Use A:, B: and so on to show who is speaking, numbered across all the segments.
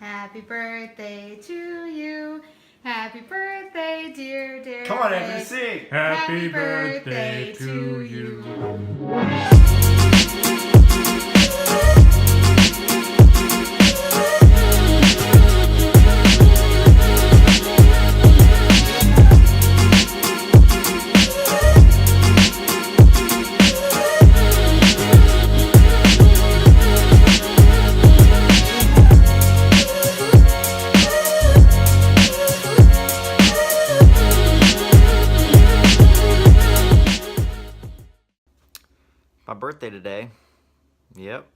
A: Happy birthday to you. Happy birthday, dear, dear.
B: Come on, Andrew, sing.
A: Happy birthday to you.
B: My birthday today. Yep,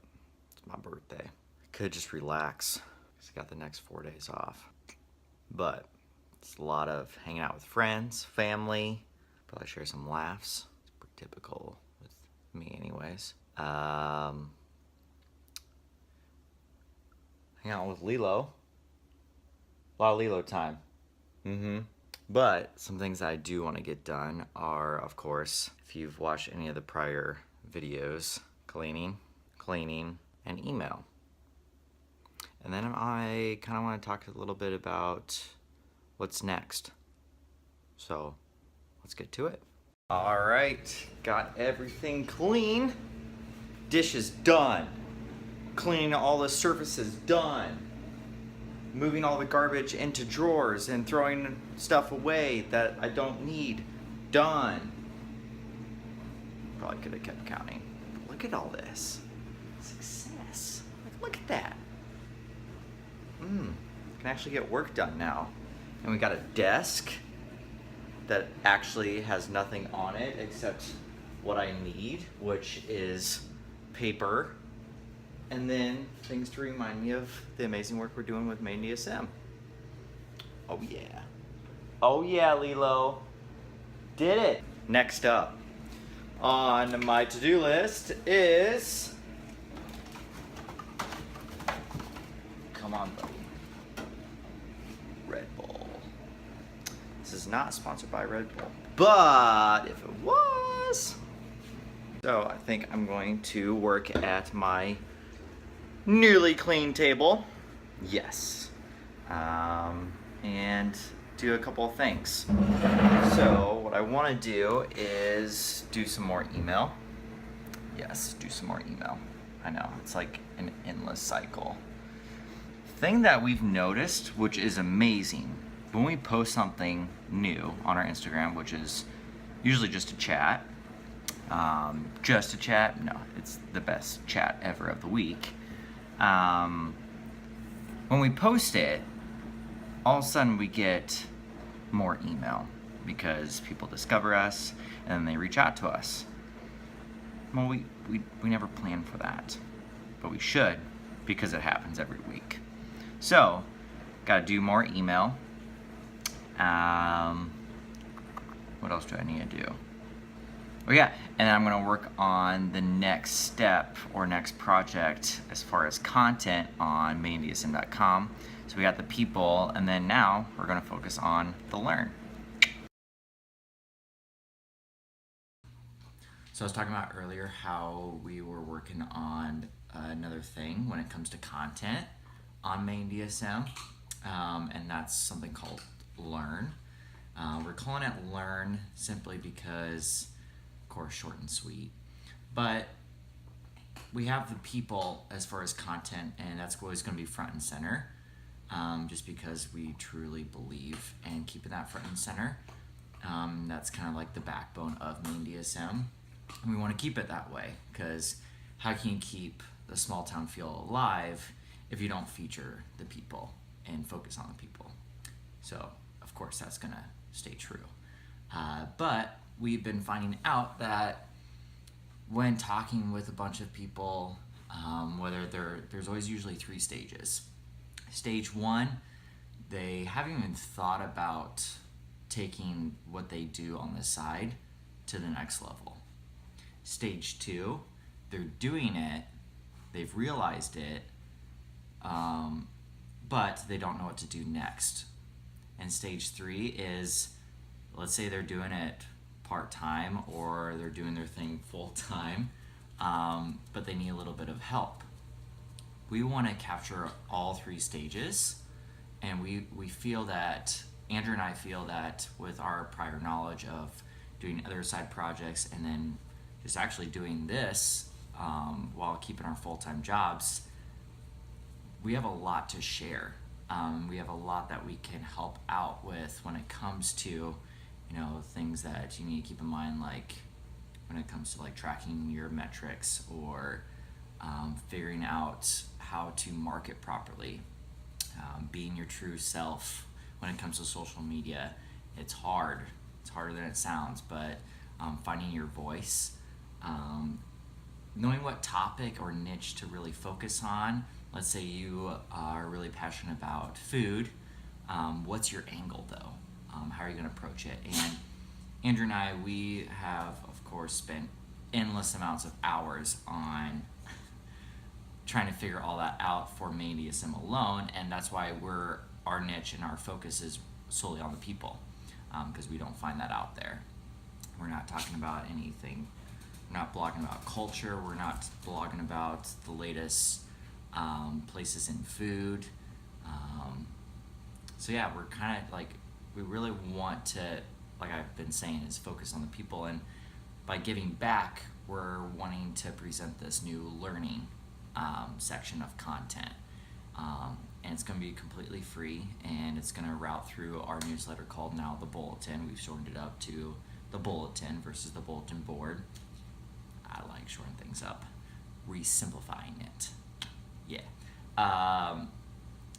B: it's my birthday. I could just relax because I got the next 4 days off. But it's a lot of hanging out with friends, family, probably share some laughs. It's pretty typical with me anyways. Hang out with Lilo. A lot of Lilo time. But some things I do want to get done are, of course, if you've watched any of the prior videos, cleaning, and email. And then I kind of want to talk a little bit about what's next. So let's get to it. All right, got everything clean. Dishes done. Cleaning all the surfaces done. Moving all the garbage into drawers and throwing stuff away that I don't need. Done. Probably could have kept counting. But look at all this. Success. Look at that. Can actually get work done now. And we got a desk that actually has nothing on it except what I need, which is paper. And then things to remind me of the amazing work we're doing with Main DSM. Oh yeah. Oh yeah, Lilo. Did it. Next up on my to-do list is, come on buddy, Red Bull. This is not sponsored by Red Bull, but if it was. So I think I'm going to work at my nearly clean table. Yes. And do a couple of things. So what I want to do is do some more email. Yes, do some more email. I know, it's like an endless cycle. Thing that we've noticed, which is amazing, when we post something new on our Instagram, which is usually just a chat, no, it's the best chat ever of the week. When we post it, all of a sudden we get more email because people discover us and then they reach out to us. Well, we never plan for that, but we should because it happens every week. So, gotta do more email. What else do I need to do? Oh yeah, and I'm gonna work on the next step or next project as far as content on maindsm.com. So we got the people, and then now we're gonna focus on the learn. So I was talking about earlier how we were working on another thing when it comes to content on Main DSM, and that's something called Learn. We're calling it Learn simply because, of course, short and sweet, but we have the people as far as content, and that's always going to be front and center, just because we truly believe in keeping that front and center. That's kind of like the backbone of Main DSM, and we want to keep it that way, because how can you keep the small town feel alive if you don't feature the people and focus on the people? So of course that's going to stay true, but we've been finding out that when talking with a bunch of people, there's always usually 3 stages. Stage 1, they haven't even thought about taking what they do on the side to the next level. Stage 2, they're doing it, they've realized it, but they don't know what to do next. And stage 3 is, let's say they're doing it part-time or they're doing their thing full-time, but they need a little bit of help. we want to capture all three stages, and we feel that Andrew and I feel that with our prior knowledge of doing other side projects and then just actually doing this while keeping our full-time jobs, we have a lot to share. We have a lot that we can help out with when it comes to, things that you need to keep in mind, like when it comes to like tracking your metrics or figuring out how to market properly, being your true self when it comes to social media. It's hard. It's harder than it sounds, but finding your voice, knowing what topic or niche to really focus on. Let's say you are really passionate about food. What's your angle though? How are you going to approach it? And Andrew and I, we have, of course, spent endless amounts of hours on trying to figure all that out for main DSM alone, and that's why our niche and our focus is solely on the people, because we don't find that out there. We're not talking about anything. We're not blogging about culture. We're not blogging about the latest places in food. So yeah, we're kind of like, we really want to, like I've been saying, is focus on the people, and by giving back, we're wanting to present this new learning section of content. And it's going to be completely free, and it's going to route through our newsletter called now The Bulletin. We've shortened it up to The Bulletin versus the Bulletin Board. I like shortening things up, re-simplifying it. Yeah.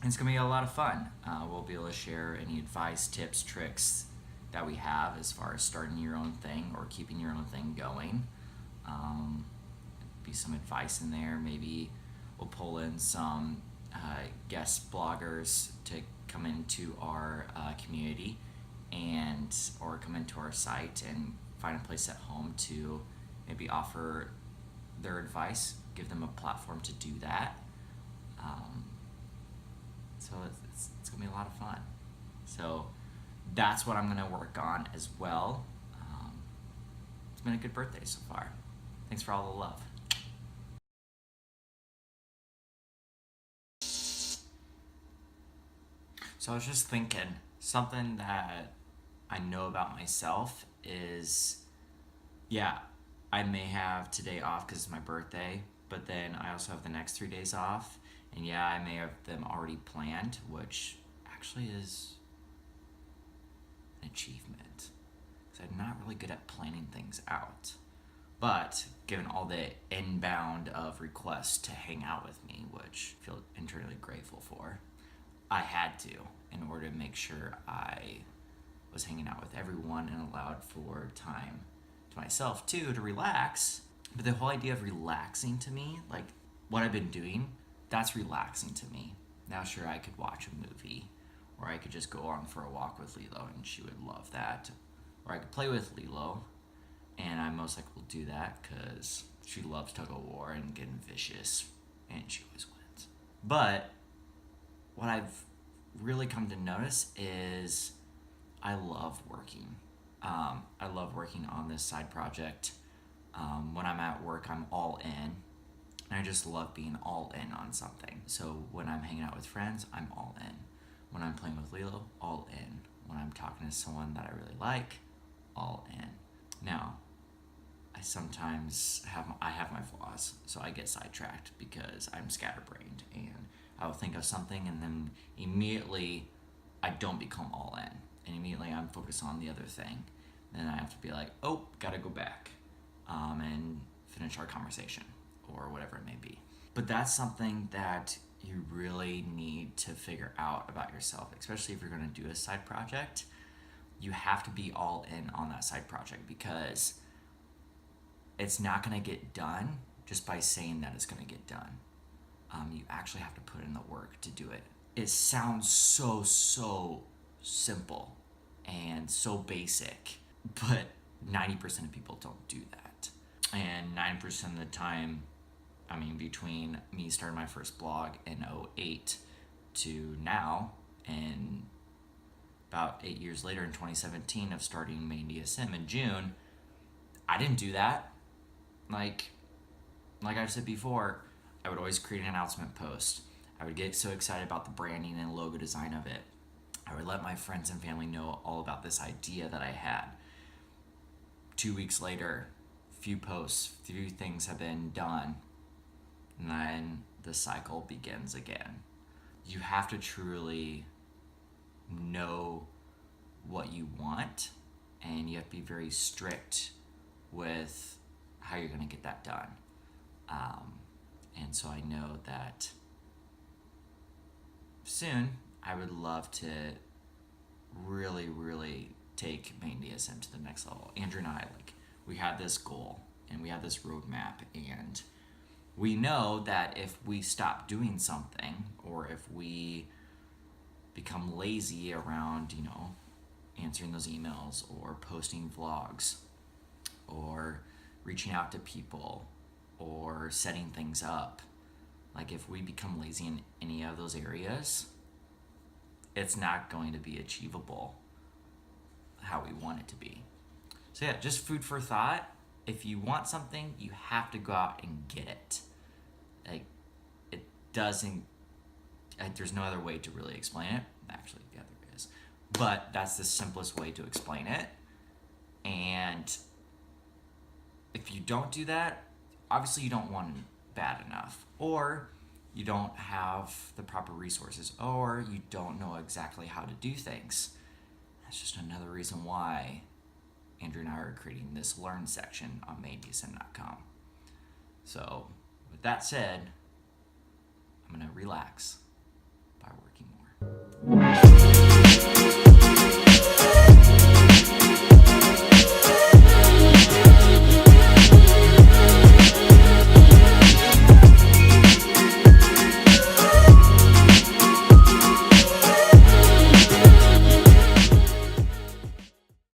B: It's going to be a lot of fun. We'll be able to share any advice, tips, tricks that we have as far as starting your own thing or keeping your own thing going. Be some advice in there. Maybe we'll pull in some guest bloggers to come into our community or come into our site and find a place at home to maybe offer their advice, give them a platform to do that. So it's gonna be a lot of fun. So that's what I'm gonna work on as well. It's been a good birthday so far. Thanks for all the love. So I was just thinking, something that I know about myself is, yeah, I may have today off because it's my birthday, but then I also have the next 3 days off. And yeah, I may have them already planned, which actually is an achievement, because I'm not really good at planning things out. But given all the inbound of requests to hang out with me, which I feel internally grateful for, I had to, in order to make sure I was hanging out with everyone and allowed for time to myself too to relax. But the whole idea of relaxing to me, like what I've been doing, that's relaxing to me. Now sure, I could watch a movie, or I could just go on for a walk with Lilo and she would love that, or I could play with Lilo, and I most likely will do that because she loves tug of war and getting vicious, and she always wins. But what I've really come to notice is I love working. I love working on this side project. When I'm at work, I'm all in. And I just love being all in on something. So when I'm hanging out with friends, I'm all in. When I'm playing with Lilo, all in. When I'm talking to someone that I really like, all in. Now, I sometimes have my flaws, so I get sidetracked because I'm scatterbrained, and I will think of something and then immediately I don't become all in, and immediately I'm focused on the other thing. Then I have to be like, oh, gotta go back and finish our conversation or whatever it may be. But that's something that you really need to figure out about yourself, especially if you're going to do a side project. You have to be all in on that side project, because it's not going to get done just by saying that it's going to get done. You actually have to put in the work to do it. It sounds so simple and so basic, but 90% of people don't do that. And 9% of the time, I mean, between me starting my first blog in 2008 to now, and about 8 years later in 2017 of starting main DSM in June, I didn't do that. Like I said before, I would always create an announcement post. I would get so excited about the branding and logo design of it. I would let my friends and family know all about this idea that I had. 2 weeks later, few posts, few things have been done, and then the cycle begins again. You have to truly know what you want, and you have to be very strict with how you're going to get that done. And so I know that soon I would love to really take Maine DSM to the next level. Andrew and I, we had this goal and we had this roadmap, and we know that if we stop doing something, or if we become lazy around, answering those emails or posting vlogs or reaching out to people or setting things up, if we become lazy in any of those areas, it's not going to be achievable how we want it to be. So yeah, just food for thought. If you want something, you have to go out and get it. It doesn't, there's no other way to really explain it. Actually, yeah, there is. But that's the simplest way to explain it. And if you don't do that, obviously you don't want it bad enough, or you don't have the proper resources, or you don't know exactly how to do things. That's just another reason why Andrew and I are creating this learn section on maindsm.com. So with that said, I'm going to relax by working more.